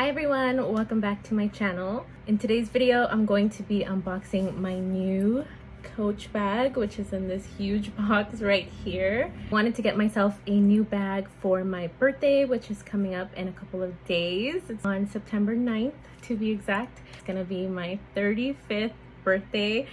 Hi everyone, welcome back to my channel. In today's video, I'm going to be unboxing my new Coach bag, which is in this huge box right here. I wanted to get myself a new bag for my birthday, which is coming up in a couple of days. It's on September 9th to be exact. It's gonna be my 35th birthday.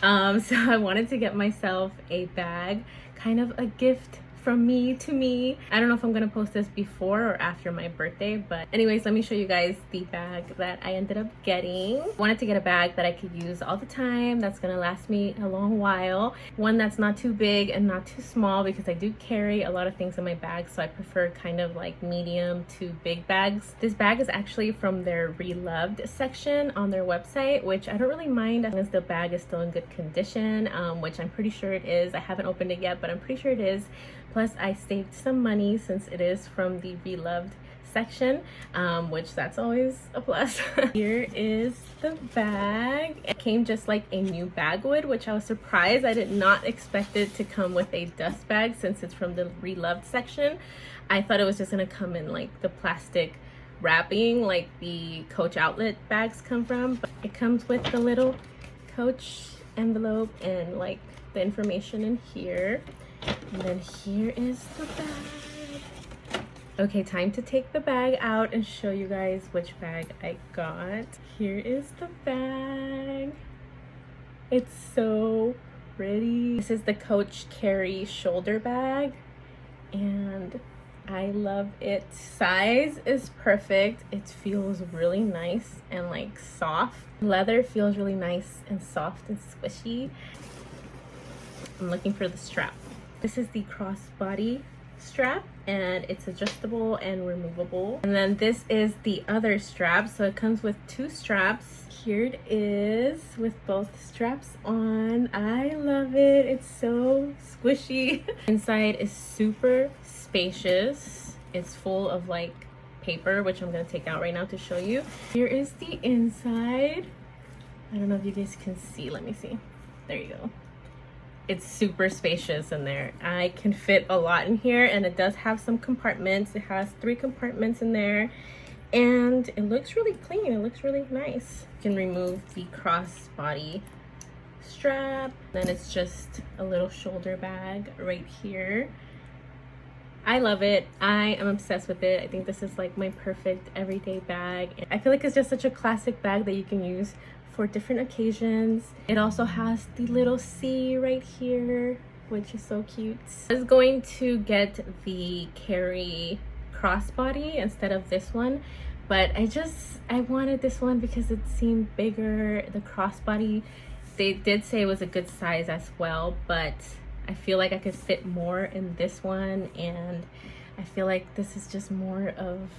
So I wanted to get myself a bag, kind of a gift from me to me. I don't know if I'm gonna post this before or after my birthday, but anyways, let me show you guys the bag that I ended up getting. I wanted to get a bag that I could use all the time, that's gonna last me a long while. One that's not too big and not too small, because I do carry a lot of things in my bag, so I prefer kind of like medium to big bags. This bag is actually from their Reloved section on their website, which I don't really mind as long as the bag is still in good condition, which I'm pretty sure it is. I haven't opened it yet, but I'm pretty sure it is. Plus, I saved some money since it is from the Reloved section, which that's always a plus. Here is the bag. It came just like a new bag would, which I was surprised. I did not expect it to come with a dust bag since it's from the Reloved section. I thought it was just gonna come in like the plastic wrapping like the Coach outlet bags come from, but it comes with the little Coach envelope and like the information in here. And then here is the bag. Okay, time to take the bag out and show you guys which bag I got. Here is the bag. It's so pretty. This is the Coach Cary shoulder bag, and I love it. Size is perfect. It feels really nice and like soft. Leather feels really nice and soft and squishy. I'm looking for the strap. This is the crossbody strap, and it's adjustable and removable. And then this is the other strap, so it comes with two straps. Here it is with both straps on. I love it. It's so squishy. Inside is super spacious. It's full of like paper, which I'm gonna take out right now to show you. Here is the inside. I don't know if you guys can see. Let me see. There you go. It's super spacious in there. I can fit a lot in here, and it does have some compartments. It has 3 compartments in there, and it looks really clean. It looks really nice. You can remove the crossbody strap. Then it's just a little shoulder bag right here. I love it. I am obsessed with it. I think this is like my perfect everyday bag. I feel like it's just such a classic bag that you can use for different occasions. It also has the little C right here, which is so cute. I was going to get the Cary crossbody instead of this one, but I wanted this one because it seemed bigger. The crossbody, they did say it was a good size as well, but I feel like I could fit more in this one, and I feel like this is just more of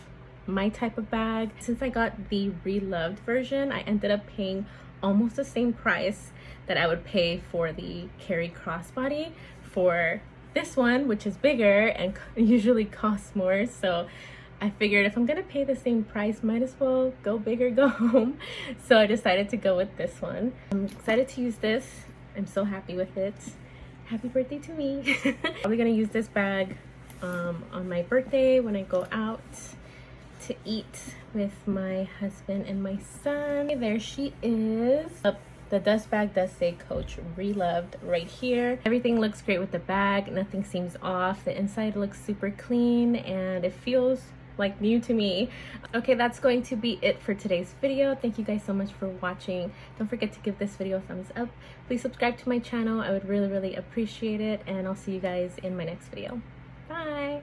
my type of bag. Since I got the Reloved version, I ended up paying almost the same price that I would pay for the Cary crossbody for this one, which is bigger and usually costs more. So I figured if I'm gonna pay the same price, might as well go big or go home. So I decided to go with this one. I'm excited to use this. I'm so happy with it. Happy birthday to me. Probably gonna use this bag on my birthday when I go out to eat with my husband and my son. There she is. The dust bag does say Coach Reloved right here. Everything looks great with the bag. Nothing seems off. The inside looks super clean, and it feels like new to me. Okay, that's going to be it for today's video. Thank you guys so much for watching. Don't forget to give this video a thumbs up. Please subscribe to my channel. I would really appreciate it, and I'll see you guys in my next video. Bye.